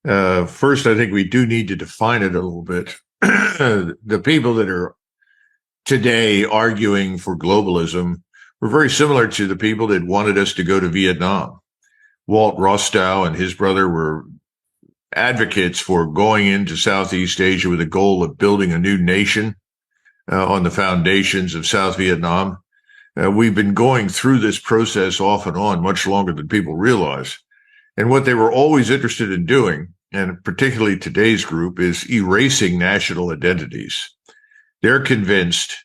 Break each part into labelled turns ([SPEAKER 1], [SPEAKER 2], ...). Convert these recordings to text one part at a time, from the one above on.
[SPEAKER 1] First, I think we do need to define it a little bit. The people that are today arguing for globalism were very similar to the people that wanted us to go to Vietnam. Walt Rostow and his brother were advocates for going into Southeast Asia with the goal of building a new nation on the foundations of South Vietnam. We've been going through this process off and on much longer than people realize. And what they were always interested in doing, and particularly today's group, is erasing national identities. They're convinced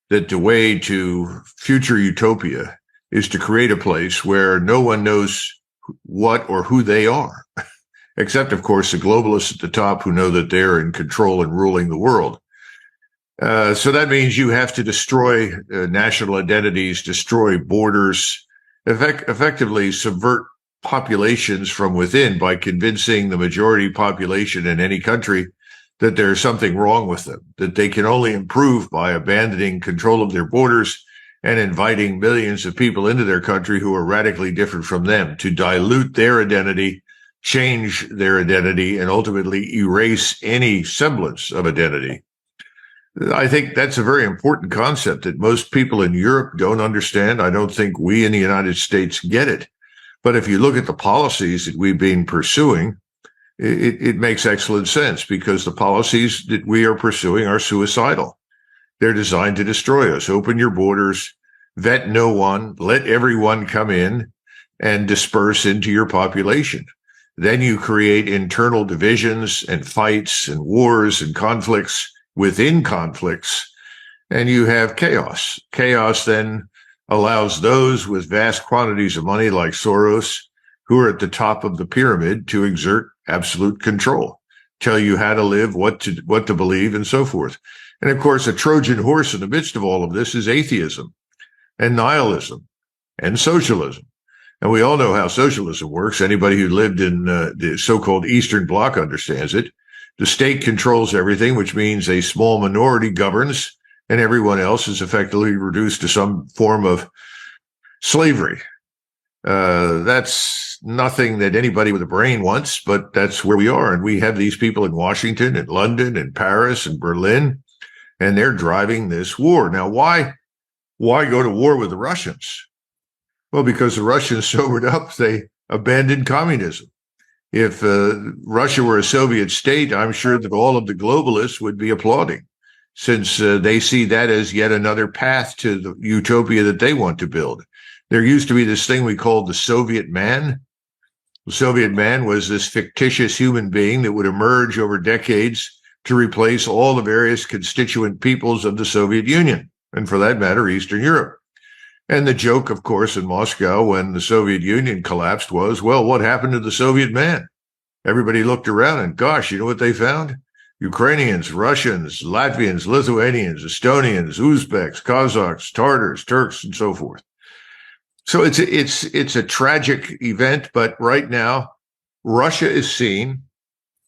[SPEAKER 1] that the way to future utopia is to create a place where no one knows what or who they are, except, of course, the globalists at the top who know that they're in control and ruling the world. So that means you have to destroy national identities, destroy borders, effectively subvert populations from within by convincing the majority population in any country that there's something wrong with them, that they can only improve by abandoning control of their borders and inviting millions of people into their country who are radically different from them, to dilute their identity, change their identity, and ultimately erase any semblance of identity. I think that's a very important concept that most people in Europe don't understand. I don't think we in the United States get it. But if you look at the policies that we've been pursuing, it makes excellent sense, because the policies that we are pursuing are suicidal. They're designed to destroy us. Open your borders, vet no one, let everyone come in and disperse into your population. Then you create internal divisions and fights and wars and conflicts within conflicts, and you have chaos. Chaos then allows those with vast quantities of money like Soros, who are at the top of the pyramid, to exert absolute control, tell you how to live, what to believe, and so forth. And of course, a Trojan horse in the midst of all of this is atheism and nihilism and socialism. And we all know how socialism works. Anybody who lived in the so-called Eastern Bloc understands it. The state controls everything, which means a small minority governs, and everyone else is effectively reduced to some form of slavery. That's nothing that anybody with a brain wants, but that's where we are. And we have these people in Washington and London and Paris and Berlin, and they're driving this war. Now, why go to war with the Russians? Well, because the Russians sobered up, they abandoned communism. If Russia were a Soviet state, I'm sure that all of the globalists would be applauding, since they see that as yet another path to the utopia that they want to build. There used to be this thing we called the Soviet man. The Soviet man was this fictitious human being that would emerge over decades to replace all the various constituent peoples of the Soviet Union, and for that matter, Eastern Europe. And the joke, of course, in Moscow when the Soviet Union collapsed was, well, what happened to the Soviet man? Everybody looked around and, gosh, you know what they found? Ukrainians, Russians, Latvians, Lithuanians, Estonians, Uzbeks, Kazakhs, Tartars, Turks, and so forth. So it's a tragic event, but right now, Russia is seen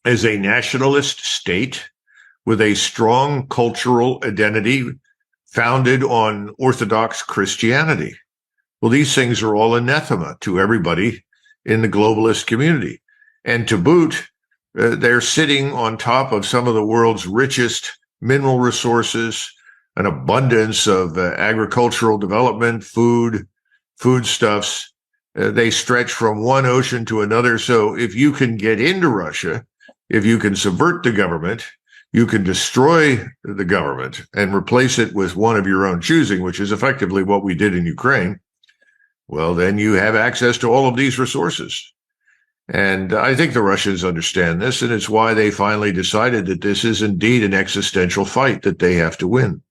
[SPEAKER 1] as a nationalist state with a strong cultural identity founded on Orthodox Christianity. Well, these things are all anathema to everybody in the globalist community. And to boot, they're sitting on top of some of the world's richest mineral resources, an abundance of agricultural development, foodstuffs. They stretch from one ocean to another. So if you can get into Russia, if you can subvert the government, you can destroy the government and replace it with one of your own choosing, which is effectively what we did in Ukraine. Well, then you have access to all of these resources. And I think the Russians understand this, and it's why they finally decided that this is indeed an existential fight that they have to win.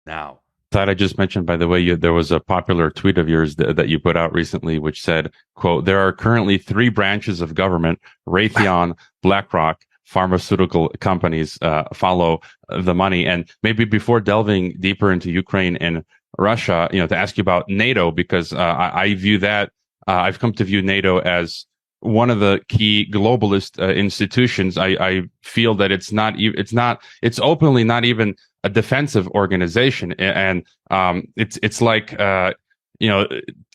[SPEAKER 2] Now, that I just mentioned, by the way, there was a popular tweet of yours that you put out recently, which said, quote, "There are currently 3 branches of government, Raytheon, BlackRock, pharmaceutical companies follow the money." And maybe before delving deeper into Ukraine and Russia, to ask you about NATO, because I view that, I've come to view NATO as one of the key globalist institutions. I feel that it's openly not even a defensive organization. And it's like,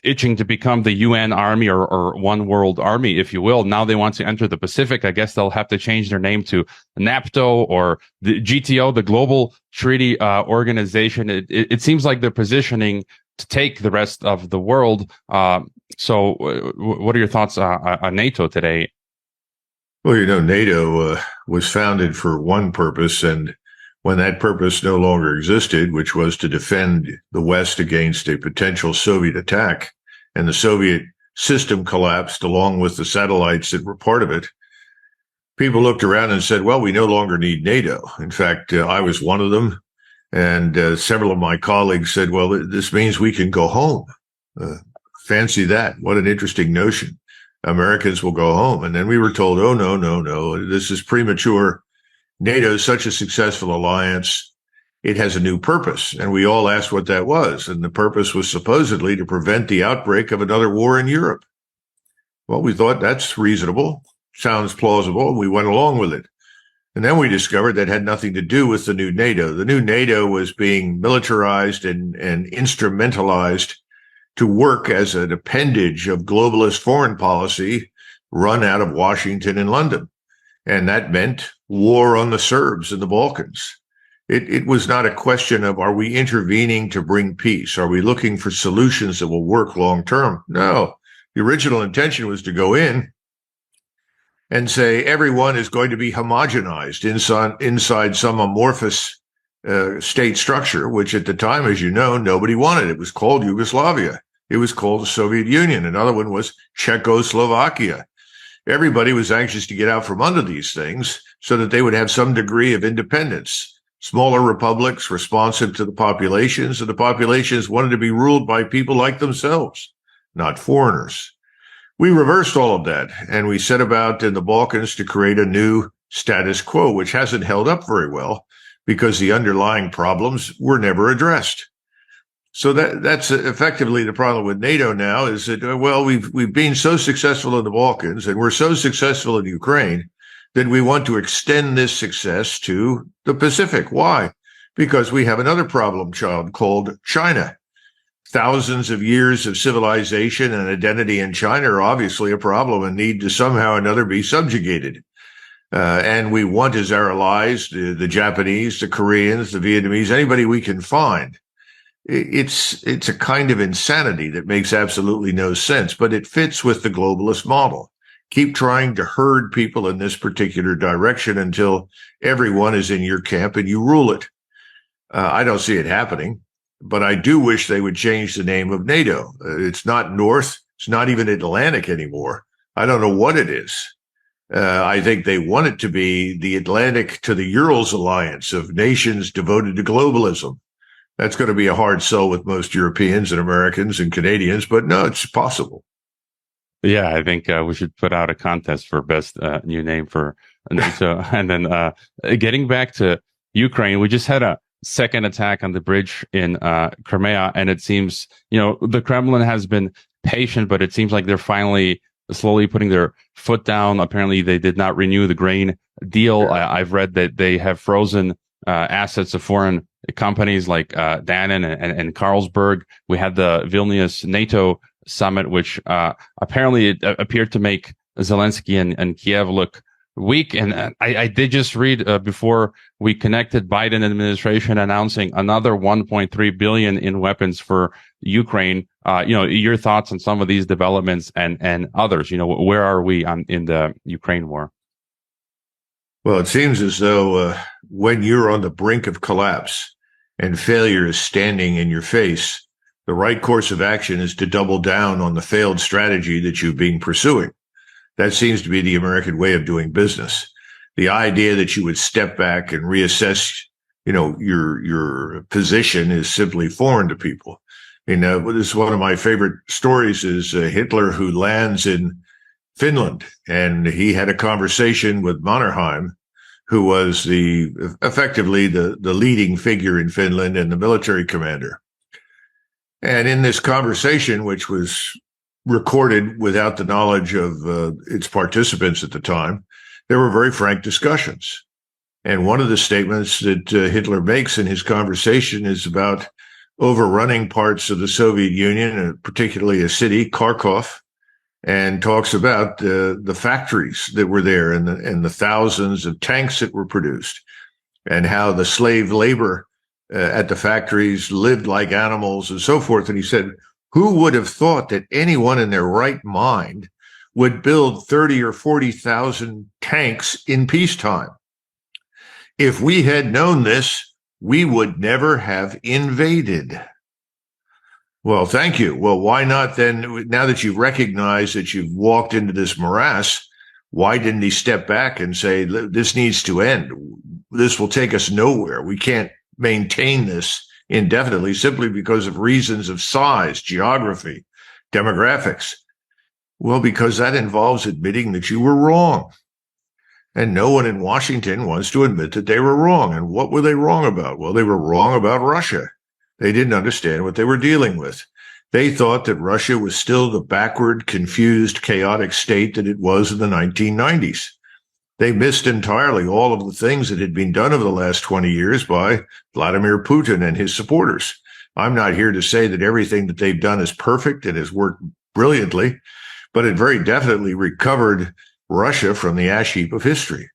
[SPEAKER 2] itching to become the UN army or one world army, if you will. Now they want to enter the Pacific. I guess they'll have to change their name to NAPTO or the GTO, the Global Treaty Organization. It seems like they're positioning to take the rest of the world. So what are your thoughts on NATO today?
[SPEAKER 1] Well, NATO was founded for one purpose, and when that purpose no longer existed, which was to defend the West against a potential Soviet attack, and the Soviet system collapsed along with the satellites that were part of it, people looked around and said, well, we no longer need NATO. In fact, I was one of them, and several of my colleagues said, well, this means we can go home. Fancy that. What an interesting notion. Americans will go home. And then we were told, oh, no, this is premature. NATO is such a successful alliance. It has a new purpose. And we all asked what that was. And the purpose was supposedly to prevent the outbreak of another war in Europe. Well, we thought that's reasonable, sounds plausible, and we went along with it. And then we discovered that had nothing to do with the new NATO. The new NATO was being militarized and instrumentalized to work as an appendage of globalist foreign policy run out of Washington and London. And that meant war on the Serbs in the Balkans. It was not a question of, are we intervening to bring peace? Are we looking for solutions that will work long term? No, the original intention was to go in and say everyone is going to be homogenized inside some amorphous state structure, which at the time, as you know, nobody wanted. It was called Yugoslavia. It was called the Soviet Union. Another one was Czechoslovakia. Everybody was anxious to get out from under these things so that they would have some degree of independence. Smaller republics responsive to the populations, and the populations wanted to be ruled by people like themselves, not foreigners. We reversed all of that, and we set about in the Balkans to create a new status quo, which hasn't held up very well because the underlying problems were never addressed. So that's effectively the problem with NATO now is that, well, we've been so successful in the Balkans and we're so successful in Ukraine that we want to extend this success to the Pacific. Why? Because we have another problem child called China. Thousands of years of civilization and identity in China are obviously a problem and need to somehow or another be subjugated. And we want as our allies the Japanese, the Koreans, the Vietnamese, anybody we can find. It's a kind of insanity that makes absolutely no sense, but it fits with the globalist model. Keep trying to herd people in this particular direction until everyone is in your camp and you rule it. I don't see it happening, but I do wish they would change the name of NATO. It's not North. It's not even Atlantic anymore. I don't know what it is. I think they want it to be the Atlantic to the Urals alliance of nations devoted to globalism. That's going to be a hard sell with most Europeans and Americans and Canadians, but no, it's possible.
[SPEAKER 2] Yeah, I think we should put out a contest for best new name for NATO. And then getting back to Ukraine, we just had a second attack on the bridge in Crimea, and it seems, the Kremlin has been patient, but it seems like they're finally slowly putting their foot down. Apparently, they did not renew the grain deal.
[SPEAKER 1] Yeah.
[SPEAKER 2] I've read that they have frozen assets of foreign companies like Dannon and Carlsberg. We had the Vilnius NATO summit, which apparently it appeared to make Zelensky and Kiev look weak. And I did just read before we connected, Biden administration announcing another 1.3 billion in weapons for Ukraine. Your thoughts on some of these developments and others. Where are we in the Ukraine war?
[SPEAKER 1] Well, it seems as though when you're on the brink of collapse and failure is standing in your face, the right course of action is to double down on the failed strategy that you've been pursuing. That seems to be the American way of doing business. The idea that you would step back and reassess, your position is simply foreign to people. This is one of my favorite stories is Hitler, who lands in Finland, and he had a conversation with Mannerheim, who was effectively the leading figure in Finland and the military commander. And in this conversation, which was recorded without the knowledge of its participants at the time, there were very frank discussions. And one of the statements that Hitler makes in his conversation is about, overrunning parts of the Soviet Union, and particularly a city, Kharkov, and talks about the factories that were there and the thousands of tanks that were produced, and how the slave labor at the factories lived like animals and so forth. And he said, who would have thought that anyone in their right mind would build 30 or 40,000 tanks in peacetime? If we had known this, we would never have invaded. Well, thank you. Well, why not then, now that you've recognized that you've walked into this morass, why didn't he step back and say, this needs to end? This will take us nowhere. We can't maintain this indefinitely simply because of reasons of size, geography, demographics. Well, because that involves admitting that you were wrong. And no one in Washington wants to admit that they were wrong. And what were they wrong about? Well, they were wrong about Russia. They didn't understand what they were dealing with. They thought that Russia was still the backward, confused, chaotic state that it was in the 1990s. They missed entirely all of the things that had been done over the last 20 years by Vladimir Putin and his supporters. I'm not here to say that everything that they've done is perfect and has worked brilliantly, but it very definitely recovered Russia from the ash heap of history.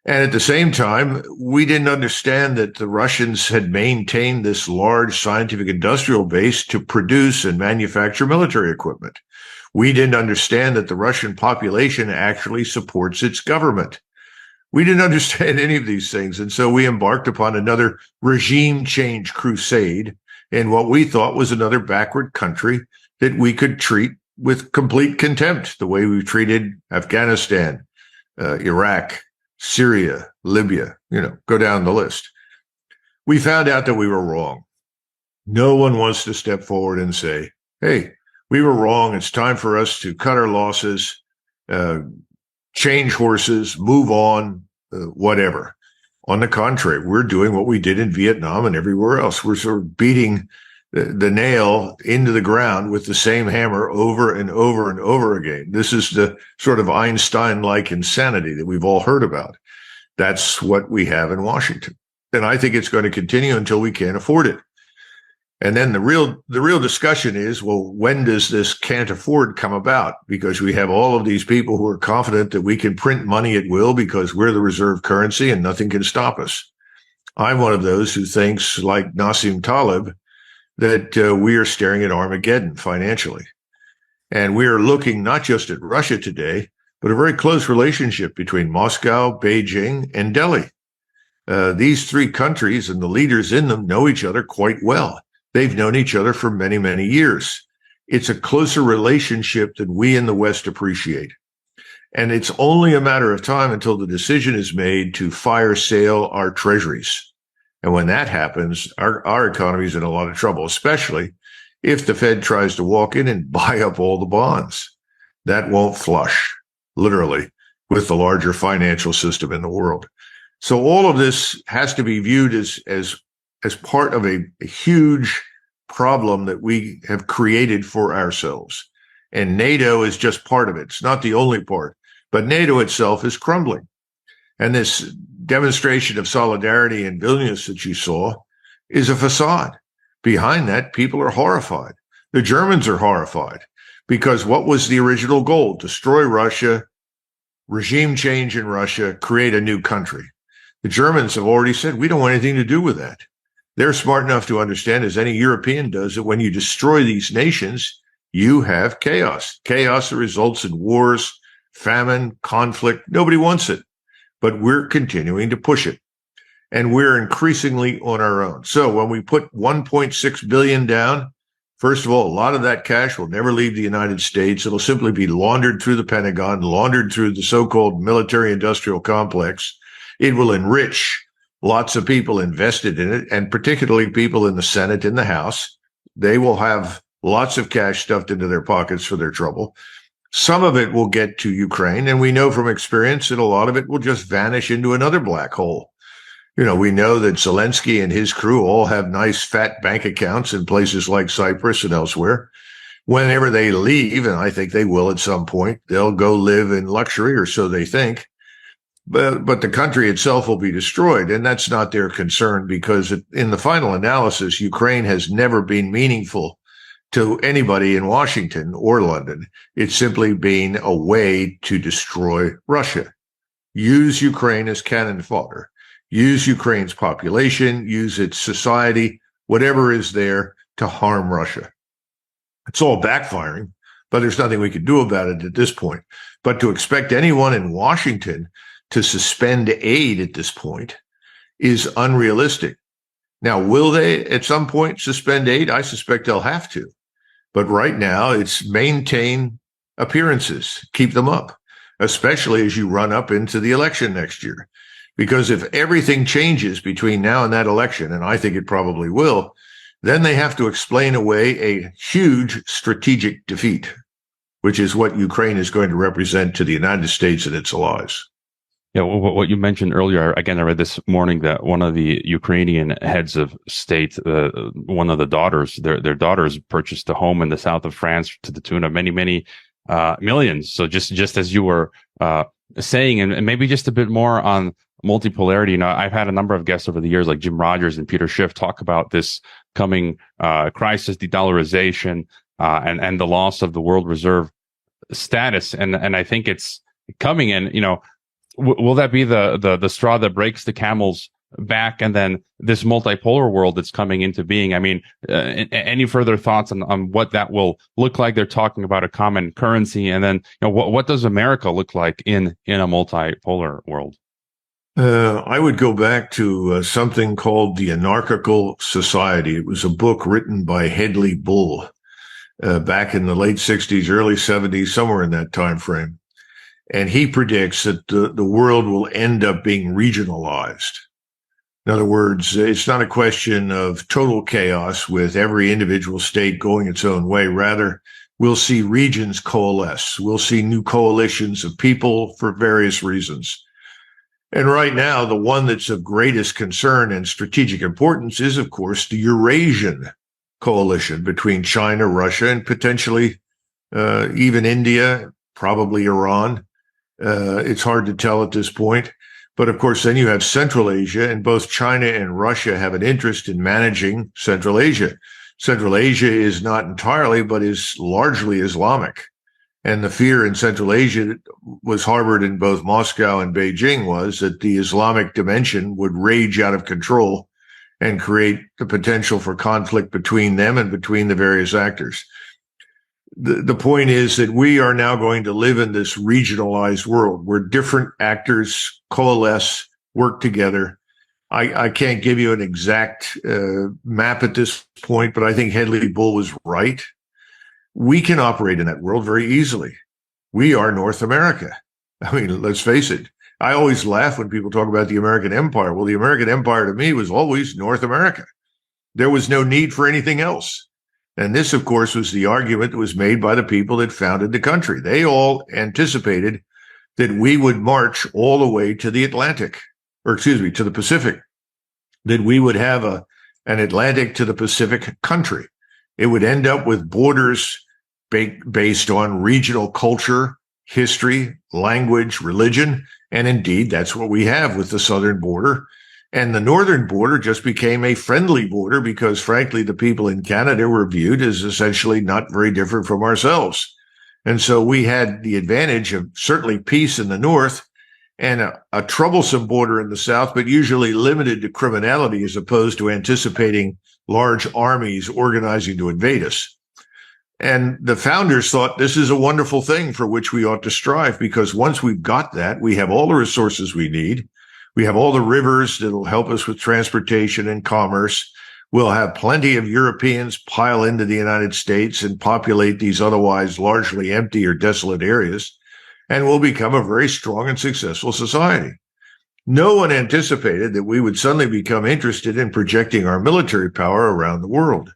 [SPEAKER 1] And at the same time, we didn't understand that the Russians had maintained this large scientific industrial base to produce and manufacture military equipment. We didn't understand that the Russian population actually supports its government. We didn't understand any of these things. And so we embarked upon another regime change crusade in what we thought was another backward country that we could treat with complete contempt, the way we've treated Afghanistan, Iraq, Syria, Libya, go down the list. We found out that we were wrong. No one wants to step forward and say, hey, we were wrong. It's time for us to cut our losses, change horses, move on, whatever. On the contrary, we're doing what we did in Vietnam and everywhere else. We're sort of beating the nail into the ground with the same hammer over and over and over again. This is the sort of Einstein-like insanity that we've all heard about. That's what we have in Washington. And I think it's going to continue until we can't afford it. And then the real discussion is, well, when does this can't afford come about? Because we have all of these people who are confident that we can print money at will because we're the reserve currency and nothing can stop us. I'm one of those who thinks, like Nassim Taleb, that we are staring at Armageddon financially. And we are looking not just at Russia today, but a very close relationship between Moscow, Beijing, and Delhi. These three countries and the leaders in them know each other quite well. They've known each other for many, many years. It's a closer relationship than we in the West appreciate. And it's only a matter of time until the decision is made to fire sale our treasuries. And when that happens, our economy is in a lot of trouble, especially if the Fed tries to walk in and buy up all the bonds. That won't flush, literally, with the larger financial system in the world. So all of this has to be viewed as part of a huge problem that we have created for ourselves. And NATO is just part of it. It's not the only part, but NATO itself is crumbling. And this demonstration of solidarity in Vilnius that you saw is a facade. Behind that, people are horrified. The Germans are horrified because what was the original goal? Destroy Russia, regime change in Russia, create a new country. The Germans have already said, we don't want anything to do with that. They're smart enough to understand, as any European does, that when you destroy these nations, you have chaos. Chaos that results in wars, famine, conflict. Nobody wants it, but we're continuing to push it. And we're increasingly on our own. So when we put 1.6 billion down, first of all, a lot of that cash will never leave the United States. It'll simply be laundered through the Pentagon, laundered through the so-called military-industrial complex. It will enrich lots of people invested in it, and particularly people in the Senate and the House. They will have lots of cash stuffed into their pockets for their trouble. Some of it will get to Ukraine, and we know from experience that a lot of it will just vanish into another black hole. You know, we know that Zelensky and his crew all have nice fat bank accounts in places like Cyprus and elsewhere. Whenever they leave, and I think they will at some point, they'll go live in luxury, or so they think. but the country itself will be destroyed. And that's not their concern, because in the final analysis, Ukraine has never been meaningful to anybody in Washington or London. It's simply been a way to destroy Russia. Use Ukraine as cannon fodder. Use Ukraine's population, use its society, whatever is there to harm Russia. It's all backfiring, but there's nothing we can do about it at this point. But to expect anyone in Washington to suspend aid at this point is unrealistic. Now, will they at some point suspend aid? I suspect they'll have to. But right now, it's maintain appearances, keep them up, especially as you run up into the election next year. Because if everything changes between now and that election, and I think it probably will, then they have to explain away a huge strategic defeat, which is what Ukraine is going to represent to the United States and its allies.
[SPEAKER 2] Yeah, what you mentioned earlier, again, I read this morning that one of the Ukrainian heads of state, one of the daughters, their daughters purchased a home in the south of France to the tune of many, many millions. So just as you were saying, and maybe just a bit more on multipolarity. You know, I've had a number of guests over the years, like Jim Rogers and Peter Schiff, talk about this coming crisis, de-dollarization, and the loss of the world reserve status. And I think it's coming in, you know, will that be the straw that breaks the camel's back, and then this multipolar world that's coming into being? I mean, any further thoughts on what that will look like? They're talking about a common currency, and then, you know, what does America look like in a multipolar world?
[SPEAKER 1] I would go back to something called The Anarchical Society. It was a book written by Hedley Bull back in the late 60s, early 70s, somewhere in that time frame. And he predicts that the world will end up being regionalized. In other words, it's not a question of total chaos with every individual state going its own way. Rather, we'll see regions coalesce. We'll see new coalitions of people for various reasons. And right now, the one that's of greatest concern and strategic importance is, of course, the Eurasian coalition between China, Russia, and potentially even India, probably Iran. It's hard to tell at this point. But of course, then you have Central Asia, and both China and Russia have an interest in managing Central Asia. Central Asia is not entirely, but is largely Islamic. And the fear in Central Asia was harbored in both Moscow and Beijing was that the Islamic dimension would rage out of control and create the potential for conflict between them and between the various actors. The point is that we are now going to live in this regionalized world where different actors coalesce, work together. I can't give you an exact map at this point, but I think Hedley Bull was right. We can operate in that world very easily. We are North America. I mean, let's face it. I always laugh when people talk about the American Empire. Well, the American Empire to me was always North America. There was no need for anything else. And this, of course, was the argument that was made by the people that founded the country. They all anticipated that we would march all the way to the Atlantic, or excuse me, to the Pacific, that we would have an Atlantic to the Pacific country. It would end up with borders based on regional culture, history, language, religion. And indeed, that's what we have with the southern border. And the northern border just became a friendly border because, frankly, the people in Canada were viewed as essentially not very different from ourselves. And so we had the advantage of certainly peace in the north and a troublesome border in the south, but usually limited to criminality as opposed to anticipating large armies organizing to invade us. And the founders thought this is a wonderful thing for which we ought to strive, because once we've got that, we have all the resources we need. We have all the rivers that will help us with transportation and commerce. We'll have plenty of Europeans pile into the United States and populate these otherwise largely empty or desolate areas, and we'll become a very strong and successful society. No one anticipated that we would suddenly become interested in projecting our military power around the world.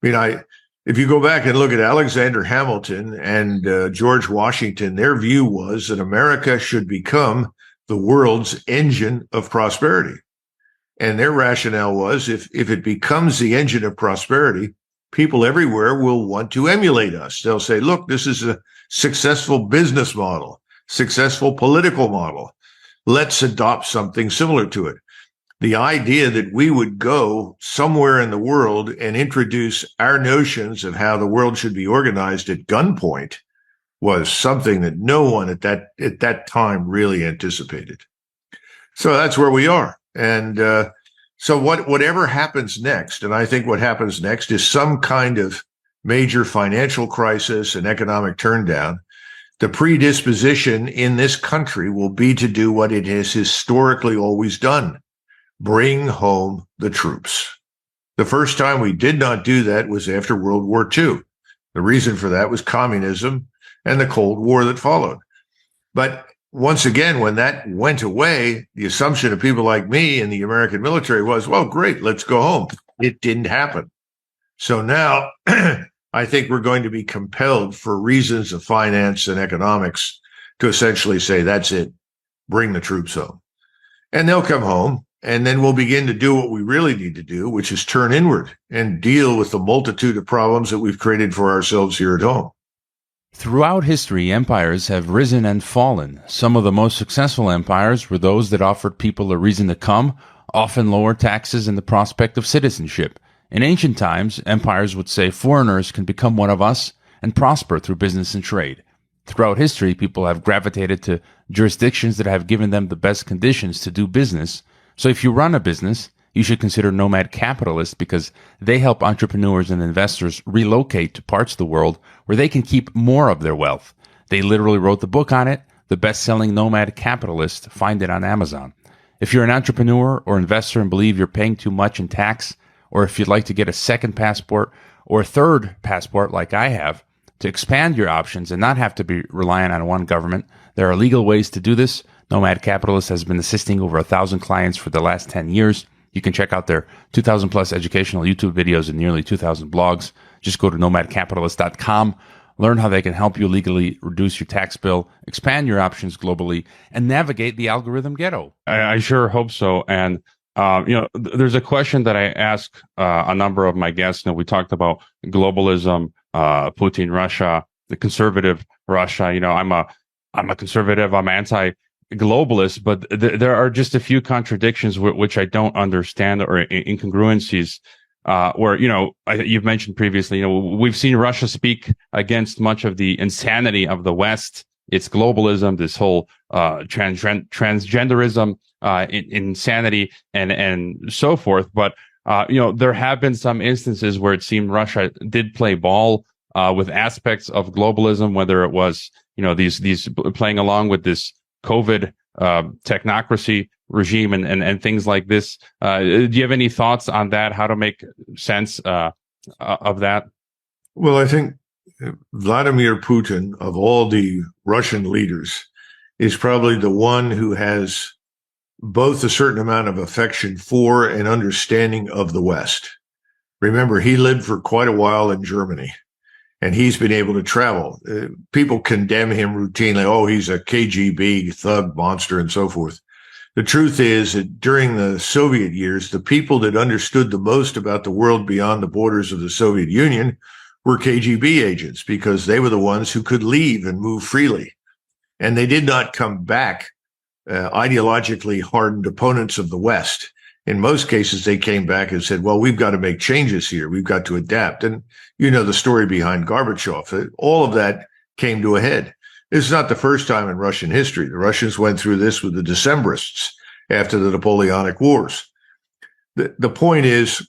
[SPEAKER 1] I mean, if you go back and look at Alexander Hamilton and George Washington, their view was that America should become the world's engine of prosperity. And their rationale was if it becomes the engine of prosperity, people everywhere will want to emulate us. They'll say, look, this is a successful business model, successful political model. let's adopt something similar to it. The idea that we would go somewhere in the world and introduce our notions of how the world should be organized at gunpoint was something that no one at that time really anticipated. So that's where we are. And so whatever happens next, and I think what happens next is some kind of major financial crisis and economic turndown. The predisposition in this country will be to do what it has historically always done: bring home the troops. The first time we did not do that was after World War II. The reason for that was communism and the Cold War that followed. But once again, when that went away, the assumption of people like me in the American military was, well, great, let's go home. It didn't happen. So now I think we're going to be compelled, for reasons of finance and economics, to essentially say, that's it, bring the troops home. And they'll come home, and then we'll begin to do what we really need to do, which is turn inward and deal with the multitude of problems that we've created for ourselves here at home.
[SPEAKER 3] Throughout history, empires have risen and fallen. Some of the most successful empires were those that offered people a reason to come, often lower taxes and the prospect of citizenship. In ancient times, empires would say foreigners can become one of us and prosper through business and trade. Throughout history, people have gravitated to jurisdictions that have given them the best conditions to do business. So if you run a business, you should consider nomad capitalists, because they help entrepreneurs and investors relocate to parts of the world where they can keep more of their wealth. They literally wrote the book on it, The Best-Selling Nomad Capitalist. Find it on Amazon. If you're an entrepreneur or investor and believe you're paying too much in tax, or if you'd like to get a second passport or a third passport like I have, to expand your options and not have to be reliant on one government, there are legal ways to do this. Nomad Capitalist has been assisting over 1,000 clients for the last 10 years. You can check out their 2,000 plus educational YouTube videos and nearly 2,000 blogs. Just go to nomadcapitalist.com, learn how they can help you legally reduce your tax bill, expand your options globally, and navigate the algorithm ghetto.
[SPEAKER 2] I sure hope so. And, there's a question that I ask a number of my guests. We talked about globalism, Putin, Russia, the conservative Russia. I'm a conservative, I'm anti-globalist, but there are just a few contradictions which I don't understand, or incongruencies, where, you've mentioned previously, we've seen Russia speak against much of the insanity of the West. It's globalism, this whole transgenderism, insanity, and so forth. But there have been some instances where it seemed Russia did play ball with aspects of globalism, whether it was these playing along with this COVID technocracy regime and things like this. Do you have any thoughts on that? How to make sense of that?
[SPEAKER 1] Well, I think Vladimir Putin, of all the Russian leaders, is probably the one who has both a certain amount of affection for and understanding of the West. Remember, he lived for quite a while in Germany, and he's been able to travel. People condemn him routinely. Oh, he's a KGB thug monster and so forth. The truth is that during the Soviet years, the people that understood the most about the world beyond the borders of the Soviet Union were KGB agents, because they were the ones who could leave and move freely. And they did not come back ideologically hardened opponents of the West. In most cases, they came back and said, well, we've got to make changes here. We've got to adapt. And you know the story behind Gorbachev. All of that came to a head. This is not the first time in Russian history. The Russians went through this with the Decembrists after the Napoleonic Wars. The point is,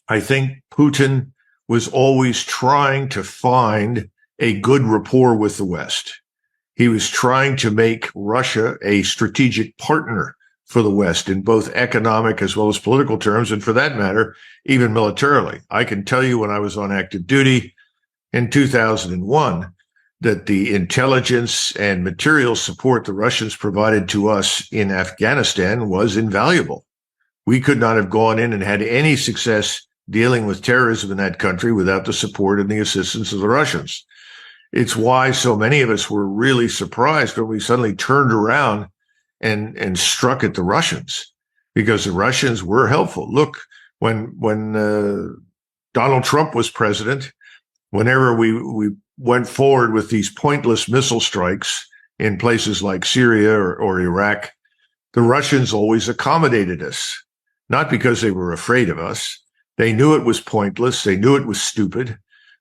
[SPEAKER 1] I think Putin was always trying to find a good rapport with the West. He was trying to make Russia a strategic partner for the West in both economic as well as political terms, and for that matter, even militarily. I can tell you, when I was on active duty in 2001, that the intelligence and material support the Russians provided to us in Afghanistan was invaluable. We could not have gone in and had any success dealing with terrorism in that country without the support and the assistance of the Russians. It's why so many of us were really surprised when we suddenly turned around and struck at the Russians, because the Russians were helpful. Look, when Donald Trump was president, whenever we went forward with these pointless missile strikes in places like Syria or Iraq, The Russians always accommodated us, not because they were afraid of us. They knew it was pointless. They knew it was stupid.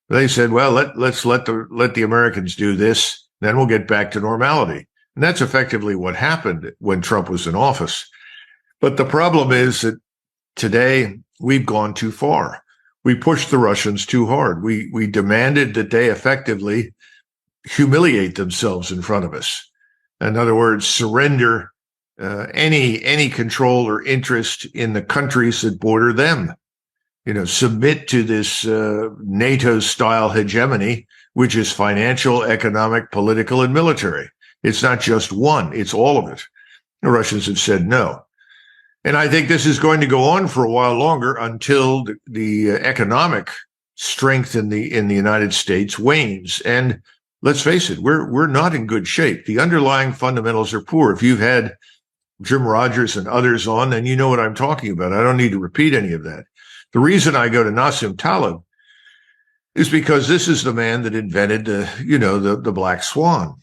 [SPEAKER 1] They said, well, let's let the Americans do this, then we'll get back to normality. And that's effectively what happened when Trump was in office. But the problem is that today we've gone too far. We pushed the Russians too hard. We demanded that they effectively humiliate themselves in front of us. In other words, surrender any control or interest in the countries that border them. Submit to this NATO-style hegemony, which is financial, economic, political, and military. It's not just one, it's all of it. The Russians have said no. And I think this is going to go on for a while longer until the economic strength in the United States wanes. And let's face it, we're not in good shape. The underlying fundamentals are poor. If you've had Jim Rogers and others on, then you know what I'm talking about. I don't need to repeat any of that. The reason I go to Nassim Taleb is because this is the man that invented the black swan.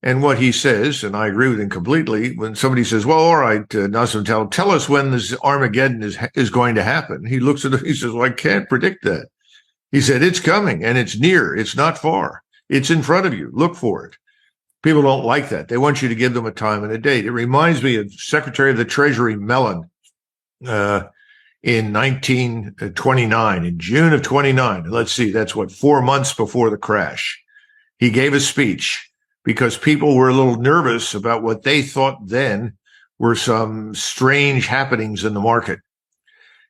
[SPEAKER 1] And what he says, and I agree with him completely, when somebody says, well, all right, Nassim Taleb, tell us when this Armageddon is going to happen. He looks at it, he says, well, I can't predict that. He said, it's coming and it's near. It's not far. It's in front of you. Look for it. People don't like that. They want you to give them a time and a date. It reminds me of Secretary of the Treasury Mellon in 1929, in June of 29. Let's see, that's 4 months before the crash. He gave a speech because people were a little nervous about what they thought then were some strange happenings in the market.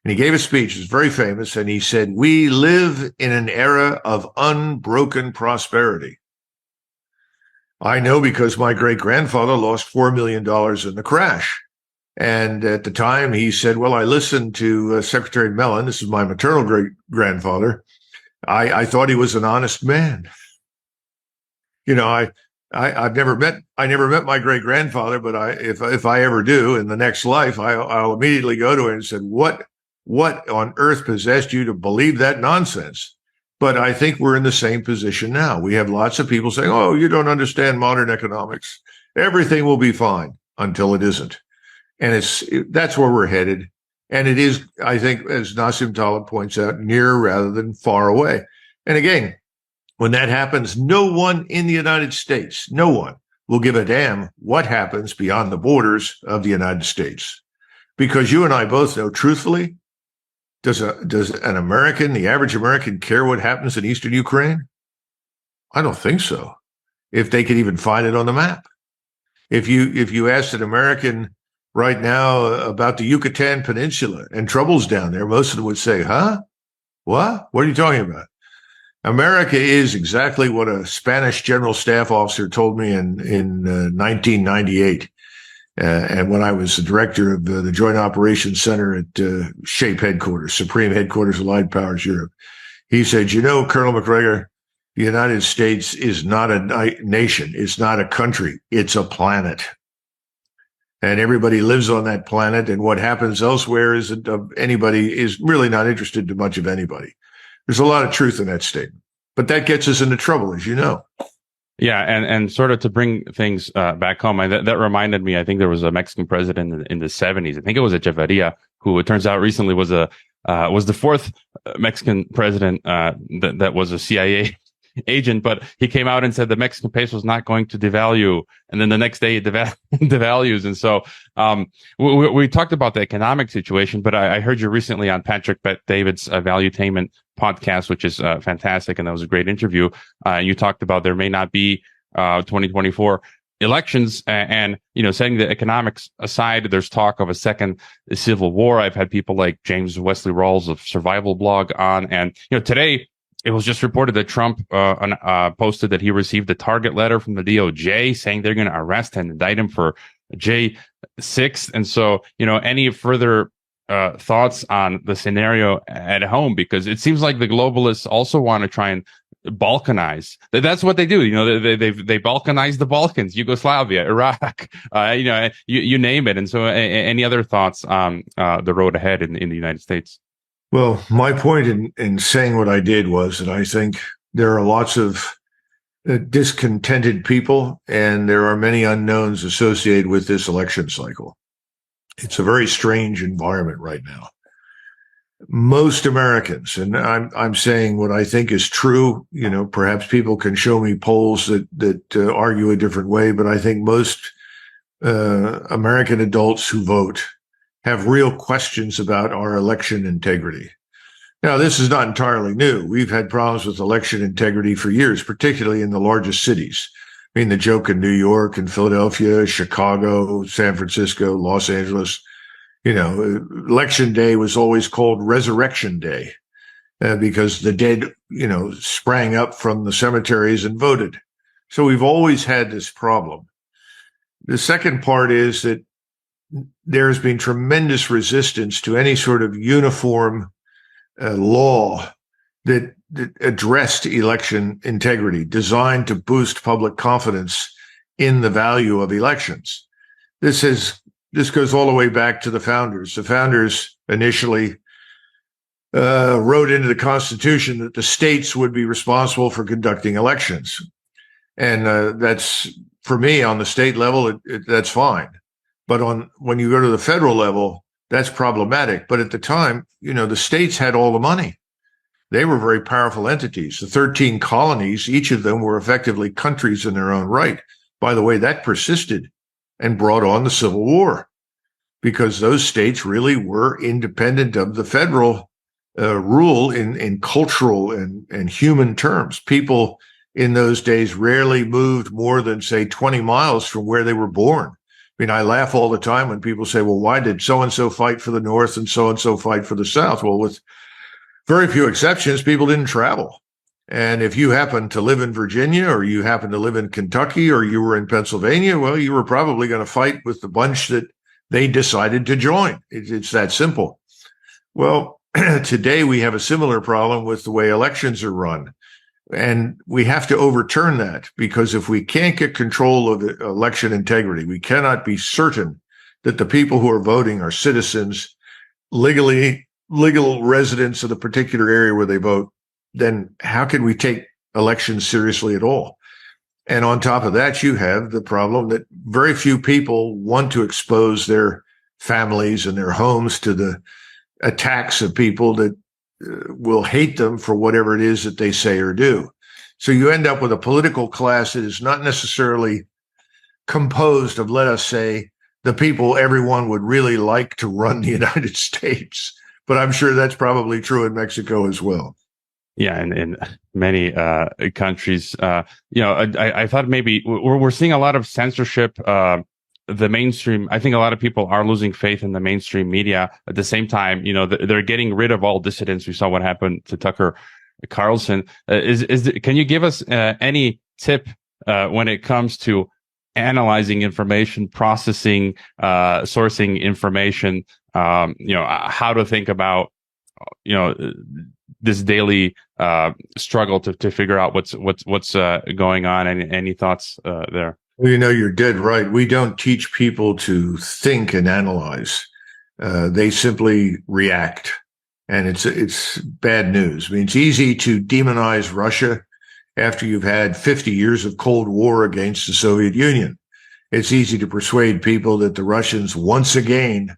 [SPEAKER 1] And he gave a speech, it's very famous, and he said, we live in an era of unbroken prosperity. I know because my great-grandfather lost $4 million in the crash. And at the time, he said, well, I listened to Secretary Mellon. This is my maternal great-grandfather. I thought he was an honest man. I never met my great-grandfather, but if I ever do in the next life, I'll immediately go to him and said, what on earth possessed you to believe that nonsense? But I think we're in the same position now. We have lots of people saying, oh, you don't understand modern economics. Everything will be fine until it isn't. And that's where we're headed. And it is, I think, as Nassim Taleb points out, near rather than far away. And again, when that happens, no one in the United States, no one will give a damn what happens beyond the borders of the United States. Because you and I both know, truthfully, does an American, the average American, care what happens in eastern Ukraine? I don't think so. If they could even find it on the map. If you asked an American right now about the Yucatan Peninsula and troubles down there, most of them would say, huh? What? What are you talking about? America is exactly what a Spanish general staff officer told me in 1998. And when I was the director of the Joint Operations Center at SHAPE headquarters, Supreme Headquarters Allied Powers Europe, he said, Colonel Macgregor, the United States is not a nation. It's not a country. It's a planet. And everybody lives on that planet. And what happens elsewhere anybody is really not interested to much of anybody. There's a lot of truth in that statement. But that gets us into trouble, as you know.
[SPEAKER 2] Yeah, and sort of to bring things back home, that reminded me, I think there was a Mexican president in the 70s. I think it was Echeverria, who it turns out recently was the fourth Mexican president that was a CIA agent, but he came out and said the Mexican peso was not going to devalue, and then the next day it devalues. And so we talked about the economic situation, but I heard you recently on Patrick Bet-David's Valuetainment podcast, which is fantastic, and that was a great interview. You talked about there may not be 2024 elections, and setting the economics aside, there's talk of a second civil war. I've had people like James Wesley Rawls of Survival Blog on, and today it was just reported that Trump posted that he received a target letter from the DOJ saying they're going to arrest and indict him for J6. And so, any further thoughts on the scenario at home? Because it seems like the globalists also want to try and balkanize. That's what they do. They balkanize the Balkans, Yugoslavia, Iraq, you name it. And so any other thoughts on the road ahead in the United States?
[SPEAKER 1] Well, my point in saying what I did was that I think there are lots of discontented people, and there are many unknowns associated with this election cycle. It's a very strange environment right now. Most Americans, and I'm saying what I think is true. Perhaps people can show me polls that argue a different way, but I think most American adults who vote have real questions about our election integrity. Now, this is not entirely new. We've had problems with election integrity for years, particularly in the largest cities. I mean, the joke in New York and Philadelphia, Chicago, San Francisco, Los Angeles. Election day was always called Resurrection Day because the dead, sprang up from the cemeteries and voted. So we've always had this problem. The second part is that there has been tremendous resistance to any sort of uniform law that addressed election integrity, designed to boost public confidence in the value of elections. This goes all the way back to the founders. The founders initially wrote into the Constitution that the states would be responsible for conducting elections. And that's, for me, on the state level, that's fine. But when you go to the federal level, that's problematic. But at the time, the states had all the money. They were very powerful entities. The 13 colonies, each of them were effectively countries in their own right. By the way, that persisted and brought on the Civil War because those states really were independent of the federal rule in cultural and human terms. People in those days rarely moved more than, say, 20 miles from where they were born. I mean, I laugh all the time when people say, well, why did so-and-so fight for the North and so-and-so fight for the South? Well, with very few exceptions, people didn't travel. And if you happen to live in Virginia or you happen to live in Kentucky or you were in Pennsylvania, well, you were probably going to fight with the bunch that they decided to join. It's that simple. Well, today we have a similar problem with the way elections are run. And we have to overturn that because if we can't get control of election integrity, we cannot be certain that the people who are voting are citizens, legal residents of the particular area where they vote, then how can we take elections seriously at all? And on top of that, you have the problem that very few people want to expose their families and their homes to the attacks of people that will hate them for whatever it is that they say or do. So you end up with a political class that is not necessarily composed of, let us say, the people everyone would really like to run the United States. But I'm sure that's probably true in Mexico as well.
[SPEAKER 2] Yeah, and in many countries, I thought maybe we're seeing a lot of censorship. The mainstream, I think a lot of people are losing faith in the mainstream media. At the same time, they're getting rid of all dissidents. We saw what happened to Tucker Carlson. Can you give us any tip when it comes to analyzing information, processing, sourcing information? How to think about this daily struggle to figure out what's going on. Any thoughts there?
[SPEAKER 1] Well, you're dead right. We don't teach people to think and analyze. They simply react. And it's bad news. I mean, it's easy to demonize Russia after you've had 50 years of Cold War against the Soviet Union. It's easy to persuade people that the Russians once again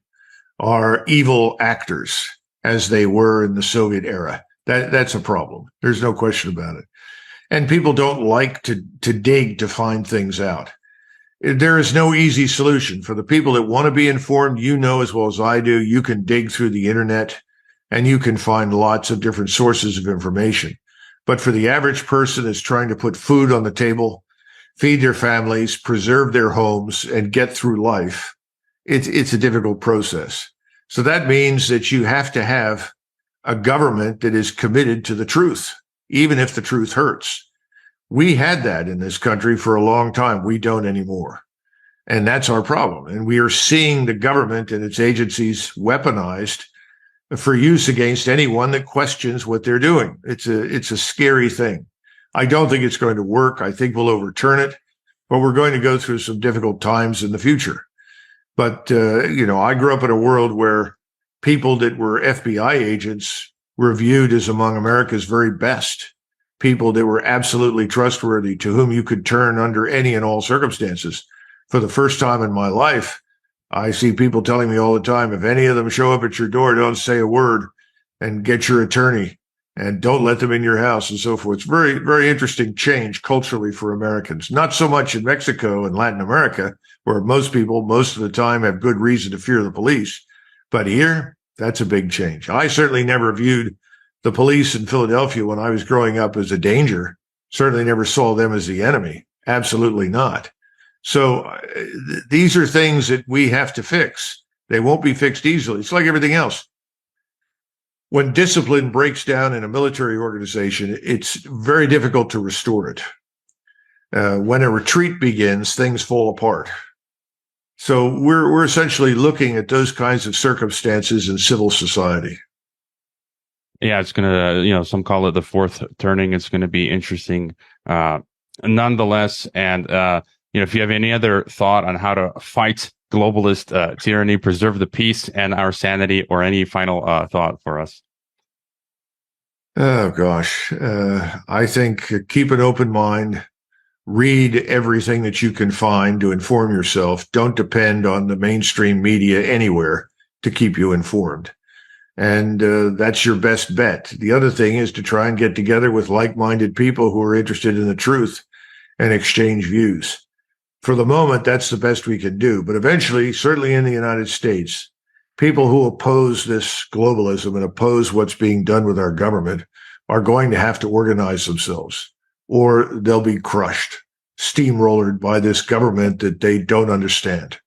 [SPEAKER 1] are evil actors as they were in the Soviet era. That's a problem. There's no question about it. And people don't like to dig to find things out. There is no easy solution. For the people that want to be informed, as well as I do, you can dig through the internet and you can find lots of different sources of information. But for the average person that's trying to put food on the table, feed their families, preserve their homes, and get through life, it's a difficult process. So that means that you have to have a government that is committed to the truth, even if the truth hurts. We had that in this country for a long time. We don't anymore. And that's our problem. And we are seeing the government and its agencies weaponized for use against anyone that questions what they're doing. It's a scary thing. I don't think it's going to work. I think we'll overturn it, but we're going to go through some difficult times in the future. But, I grew up in a world where people that were FBI agents were viewed as among America's very best, people that were absolutely trustworthy, to whom you could turn under any and all circumstances. For the first time in my life, I see people telling me all the time, if any of them show up at your door, don't say a word and get your attorney and don't let them in your house and so forth. It's very, very interesting change culturally for Americans. Not so much in Mexico and Latin America, where most people, most of the time, have good reason to fear the police. But here, that's a big change. I certainly never viewed the police in Philadelphia when I was growing up as a danger. Certainly never saw them as the enemy. Absolutely not. So these are things that we have to fix. They won't be fixed easily. It's like everything else. When discipline breaks down in a military organization, it's very difficult to restore it. When a retreat begins, things fall apart. So we're essentially looking at those kinds of circumstances in civil society.
[SPEAKER 2] Yeah, it's going to, some call it the fourth turning. It's going to be interesting nonetheless. And, if you have any other thought on how to fight globalist tyranny, preserve the peace and our sanity, or any final thought for us?
[SPEAKER 1] Oh, gosh. I think keep an open mind. Read everything that you can find to inform yourself. Don't depend on the mainstream media anywhere to keep you informed. And that's your best bet. The other thing is to try and get together with like-minded people who are interested in the truth and exchange views. For the moment, that's the best we can do. But eventually, certainly in the United States, people who oppose this globalism and oppose what's being done with our government are going to have to organize themselves, or they'll be crushed, steamrollered by this government that they don't understand.